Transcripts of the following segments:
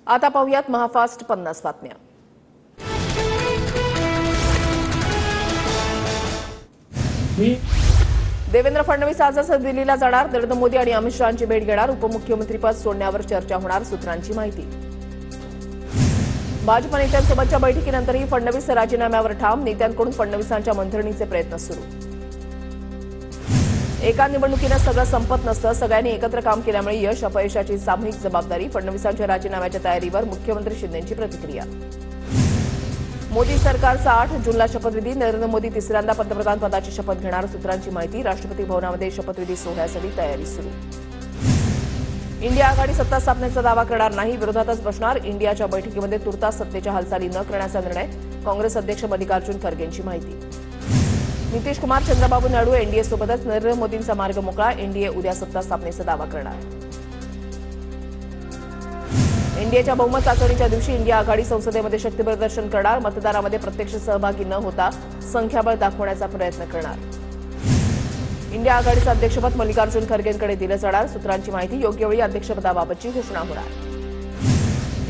आता पाहूयात महाफास्ट 50 बातम्या। देवेंद्र फडणवीस आजच दिल्लीला जाणार। नरेंद्र मोदी आणि अमित शहांची भेट घेणार। उपमुख्यमंत्रीपद सोडण्यावर चर्चा होणार, सूत्रांची माहिती। भाजप नेत्यांसोबतच्या बैठकीनंतरही फडणवीस राजीनाम्यावर ठाम। नेत्यांकडून फडणवीसांच्या मंथरणीचे प्रयत्न सुरू। एका निवडणुकीनं सगळं संपत नसतं, सगळ्यांनी एकत्र काम केल्यामुळे यश अपयशाची सामूहिक जबाबदारी। फडणवीसांच्या राजीनाम्याच्या तयारीवर मुख्यमंत्री शिंदेंची प्रतिक्रिया। मोदी सरकारचा 8 जूनला शपथविधी। नरेंद्र मोदी तिसऱ्यांदा पंतप्रधान पदाची शपथ घेणार, सूत्रांची माहिती। राष्ट्रपती भवनामध्ये शपथविधी सोहळ्यासाठी तयारी सुरू। इंडिया आघाडी सत्ता स्थापनेचा दावा करणार नाही, विरोधातच बसणार। इंडियाच्या बैठकीमध्ये तुर्तास सत्तेच्या हालचाली न करण्याचा निर्णय। काँग्रेस अध्यक्ष मल्लिकार्जुन खरगेंची माहिती। नितीश कुमार, चंद्रबाबू नायडू एनडीएसोबतच नरेंद्र मोदींचा मार्ग मोकळा। एनडीए उद्या सत्ता स्थापनेचा दावा करणार। एनडीएच्या बहुमत चाचणीच्या दिवशी इंडिया आघाडी संसदेमध्ये शक्तीप्रदर्शन करणार। मतदानामध्ये प्रत्यक्ष सहभागी न होता संख्याबळ दाखवण्याचा प्रयत्न करणार। इंडिया आघाडीचं अध्यक्षपद मल्लिकार्जुन खरगेंकडे दिलं जाणार, सूत्रांची माहिती। योग्य वेळी अध्यक्षपदाबाबतची घोषणा होणार।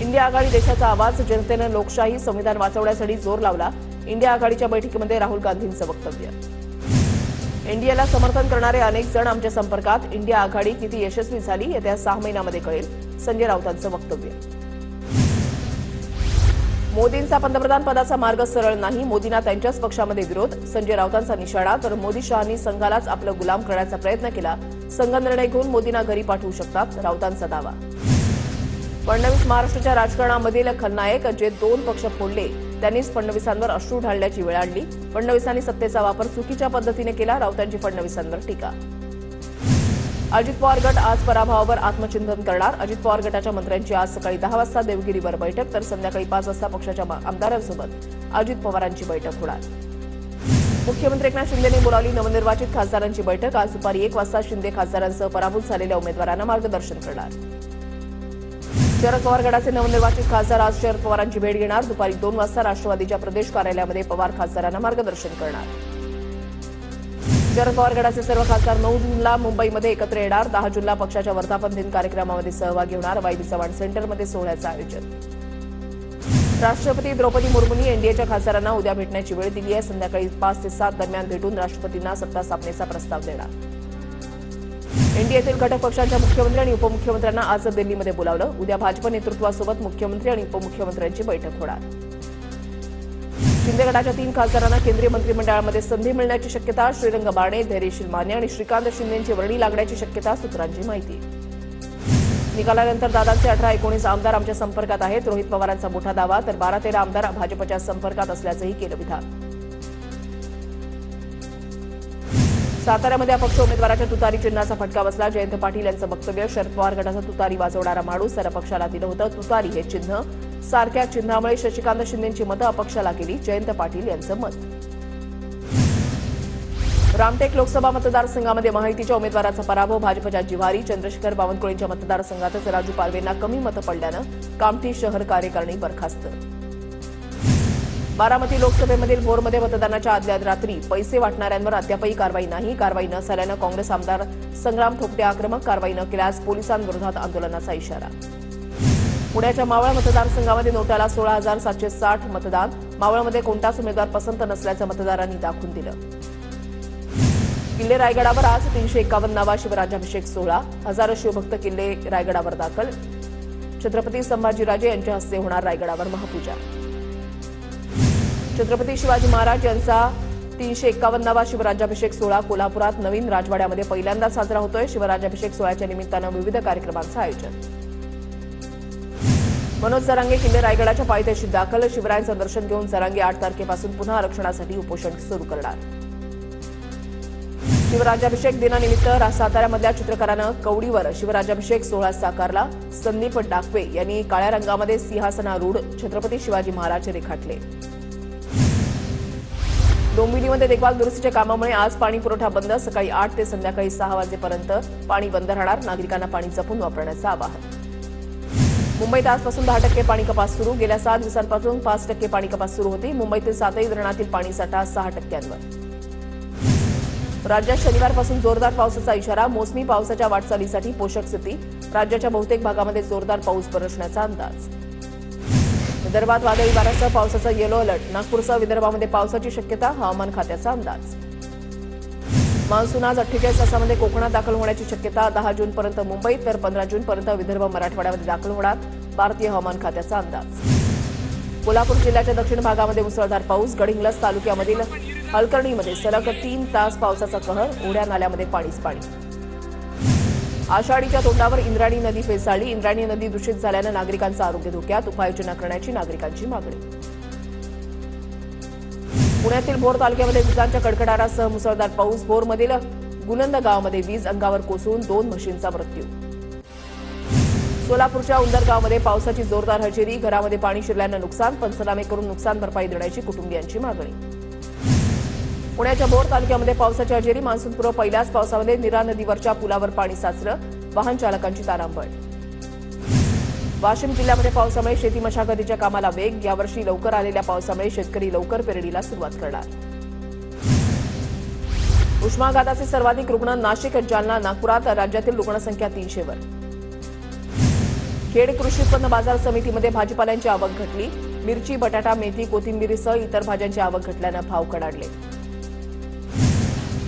इंडिया आघाडी देशाचा आवाज। जनतेनं लोकशाही संविधान वाचवण्यासाठी जोर लावला। इंडिया आघाडीच्या बैठकीमध्ये राहुल गांधींचं वक्तव्य। एनडीएला समर्थन करणारे अनेक जण आमच्या संपर्कात। इंडिया आघाडी किती यशस्वी झाली येत्या 6 महिन्यांमध्ये कळेल, संजय राऊतांचं वक्तव्य। मोदींचा पंतप्रधान पदाचा मार्ग सरळ नाही, मोदींना त्यांच्याच पक्षामध्ये विरोध। संजय राऊतांचा निशाणा। तर मोदी शहांनी संघालाच आपलं गुलाम करण्याचा प्रयत्न केला, संघ निर्णय घेऊन मोदींना घरी पाठवू शकतात, राऊतांचा दावा। फडणवीस महाराष्ट्राच्या राजकारणामधील खलनायक। जे 2 पक्ष फोडले त्यांनीच फडणवीसांवर अश्रू ढाळण्याची वेळ आणली। फडणवीसांनी सत्तेचा वापर चुकीच्या पद्धतीने केला, राऊतांची फडणवीसांवर टीका। अजित पवार गट आज पराभवावर आत्मचिंतन करणार। अजित पवार गटाच्या मंत्र्यांची आज सकाळी 10 वाजता देवगिरीवर बैठक, तर संध्याकाळी 5 वाजता पक्षाच्या आमदारांसोबत अजित पवारांची बैठक होणार। मुख्यमंत्री एकनाथ शिंदेंनी बोलावली नवनिर्वाचित खासदारांची बैठक। आज दुपारी 1 वाजता शिंदे खासदारांसह पराभूत झालेल्या उमेदवारांना मार्गदर्शन करणार। शरद पवार गटाचे नवनिर्वाचित खासदार आज शरद पवारांची भेट घेणार। दुपारी 2 वाजता राष्ट्रवादीच्या प्रदेश कार्यालयामध्ये पवार खासदारांना मार्गदर्शन करणार। शरद पवार गटाचे सर्व खासदार 9 जूनला मुंबईमध्ये एकत्र येणार। 10 जूनला पक्षाच्या वर्धापन दिन कार्यक्रमामध्ये सहभागी होणार। वायदी चव्हाण सेंटरमध्ये सोहळ्याचं आयोजन। राष्ट्रपती द्रौपदी मुर्मूंनी एनडीएच्या खासदारांना उद्या भेटण्याची वेळ दिली आहे। संध्याकाळी 5 ते 7 दरम्यान भेटून राष्ट्रपतींना सत्ता स्थापनेचा प्रस्ताव देणार। एनडीएतील घटक पक्षांच्या मुख्यमंत्री आणि उपमुख्यमंत्र्यांना आज दिल्लीमध्ये बोलावलं। उद्या भाजप नेतृत्वासोबत मुख्यमंत्री आणि उपमुख्यमंत्र्यांची बैठक होणार। शिंदे गटाच्या 3 खासदारांना केंद्रीय मंत्रिमंडळामध्ये संधी मिळण्याची शक्यता। श्रीरंग बारणे, धैर्यशील माने आणि श्रीकांत शिंदेंची वर्णी लागण्याची शक्यता, सूत्रांची माहिती। निकालानंतर दादांचे 18-19 आमदार आमच्या संपर्कात आहेत, रोहित पवारांचा मोठा दावा। तर 12-13 आमदार भाजपच्या संपर्कात असल्याचंही केलं विधान। साताऱ्यामध्ये अपक्ष उमेदवाराच्या तुतारी चिन्हाचा फटका बसला। जयंत पाटील यांचं वक्तव्य। शरद पवार गटाचा तुतारी वाजवणारा माणूस तर अपक्षाला दिलं होतं तुतारी हे चिन्ह। सारख्या चिन्हामुळे शशिकांत शिंदेंची मतं अपक्षाला गेली, जयंत पाटील यांचं मत। रामटेक लोकसभा मतदारसंघामध्ये महायुतीच्या उमेदवाराचा पराभव भाजपच्या जिव्हारी। चंद्रशेखर बावनकुळेंच्या मतदारसंघातच राजू पारवेंना कमी मतं पडल्यानं कामठी शहर कार्यकारिणी बरखास्त। बारामती लोकसभेमधील भोरमध्ये मतदानाच्या आदल्या रात्री पैसे वाटणाऱ्यांवर अद्यापही कारवाई नाही। कारवाई न झाल्यानं काँग्रेस आमदार संग्राम थोपटे आक्रमक। कारवाई न केल्यास पोलिसांविरोधात आंदोलनाचा इशारा। पुण्याच्या मावळ मतदारसंघामध्ये नोटाला 16,760 मतदान। मावळमध्ये कोणताच उमेदवार पसंत नसल्याचं मतदारांनी दाखवून दिलं। किल्ले रायगडावर आज 351वा शिवराज्याभिषेक सोहळा। हजारो शिवभक्त किल्ले रायगडावर दाखल। छत्रपती संभाजीराजे यांच्या हस्ते होणार रायगडावर महापूजा। छत्रपती शिवाजी महाराज यांचा 351वा शिवराज्याभिषेक सोहळा कोल्हापुरात नवीन राजवाड्यामध्ये पहिल्यांदा साजरा होतोय। शिवराज्याभिषेक सोहळ्याच्या निमित्तानं विविध कार्यक्रमांचं आयोजन। मनोज जरांगे किल्ले रायगडाच्या पायथ्याशी दाखल। शिवरायांचं दर्शन घेऊन जरांगे 8 तारखेपासून पुन्हा आरक्षणासाठी उपोषण सुरू करणार। शिवराज्याभिषेक दिनानिमित्त साताऱ्यामधल्या चित्रकारानं कवडीवर शिवराज्याभिषेक सोहळा साकारला। संदीप डाकवे यांनी काळ्या रंगामध्ये सिंहासनारूढ छत्रपती शिवाजी महाराज रेखाटले। डोंबिवलीमध्ये देखभाल दुरुस्तीच्या कामामुळे आज पाणी पुरवठा बंद। सकाळी 8 ते संध्याकाळी 6 वाजेपर्यंत पाणी बंद राहणार। नागरिकांना पाणी जपून वापरण्याचं आवाहन। मुंबईत आजपासून 10% पाणी कपात सुरू। गेल्या 7 दिवसांपासून 5% पाणी कपात सुरू होती। मुंबईतील 7ही धरणातील पाणीसाठा 6%वर। राज्यात शनिवारपासून जोरदार पावसाचा इशारा। मोसमी पावसाच्या वाटचालीसाठी पोषक स्थिती। राज्याच्या बहुतेक भागामध्ये जोरदार पाऊस बरसण्याचा अंदाज. विदर्भात वादळी वाऱ्यासह पावसाचा येलो अलर्ट. नागपूरसह विदर्भामध्ये पावसाची शक्यता. हवामान खात्याचा अंदाज. मान्सून आज 48 तासामध्ये कोकणात दाखल होण्याची शक्यता. 10 जूनपर्यंत मुंबईत तर 15 जूनपर्यंत विदर्भ मराठवाड्यामध्ये दाखल होणार. भारतीय हवामान खात्याचा अंदाज. कोल्हापूर जिल्ह्याच्या दक्षिण भागामध्ये मुसळधार पाऊस. गडहिंग्लज तालुक्यामधील हलकर्णीमध्ये सलग 3 तास पावसाचा कहर. ओढ्या नाल्यामध्ये पाणीच पाणी. आषाढीच्या तोंडावर इंद्रायणी नदी फेसाळली. इंद्रायणी नदी दूषित झाल्यानं नागरिकांचं आरोग्य धोक्यात. उपाययोजना करण्याची नागरिकांची मागणी. पुण्यातील भोर तालुक्यामध्ये विजांच्या कडकडाटासह मुसळधार पाऊस. भोरमधील गुलंद गावामध्ये वीज अंगावर कोसळून 2 म्हशींचा मृत्यू. सोलापूरच्या उंदर गावामध्ये पावसाची जोरदार हजेरी. घरामध्ये पाणी शिरल्यानं नुकसान. पंचनामे करून नुकसान भरपाई देण्याची कुटुंबियांची मागणी. पुण्याच्या भोर तालुक्यामध्ये पावसाची हजेरी. मान्सूनपूर्व पहिल्याच पावसामध्ये नीरा नदीवरच्या पुलावर पाणी साचलं. वाहन चालकांची तारांबळ. वाशिम जिल्ह्यामध्ये पावसामुळे शेती मशागतीच्या कामाला वेग. यावर्षी लवकर आलेल्या पावसामुळे शेतकरी लवकर पेरणीला सुरुवात करणार. उष्माघाताचे सर्वाधिक रुग्ण नाशिक, जालना, नागपुरात. राज्यातील रुग्णसंख्या 300 वर. खेड कृषी उत्पन्न बाजार समितीमध्ये भाजीपाल्यांची आवक घटली. मिरची, बटाटा, मेथी, कोथिंबीरसह इतर भाज्यांची आवक घटल्यानं भाव कडाडले.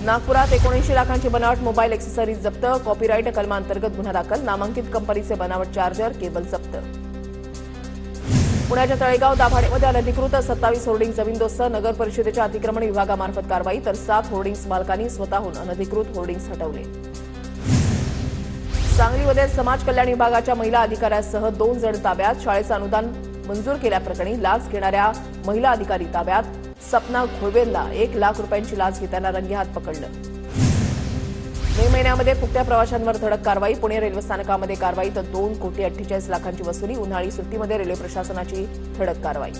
नागपुरात 79 लाखांची बनावट मोबाईल एक्सेसरीज जप्त. कॉपीराईट कलमांतर्गत गुन्हा दाखल. नामांकित कंपनीचे बनावट चार्जर, केबल जप्त. पुण्याच्या तळेगाव दाभाडेमध्ये अनधिकृत 27 होर्डिंग जमीनदोस्त. नगर परिषदेच्या अतिक्रमण विभागामार्फत कारवाई. तर 7 होर्डिंग्स मालकांनी स्वतःहून अनधिकृत होर्डिंग्स हटवले. सांगलीमध्ये समाज कल्याण विभागाच्या महिला अधिकाऱ्यासह 2 जण ताब्यात. शाळेचं अनुदान मंजूर केल्याप्रकरणी लाच घेणाऱ्या महिला अधिकारी ताब्यात. सपना घोळवेंना 1 लाख रुपयांची लाच घेताना रंगेहात पकडलं. मे महिन्यामध्ये फुकट्या प्रवाशांवर धडक कारवाई. पुणे रेल्वे स्थानकामध्ये कारवाई. तर 2 कोटी 48 लाखांची वसुली. उन्हाळी सुट्टीमध्ये रेल्वे प्रशासनाची धडक कारवाई.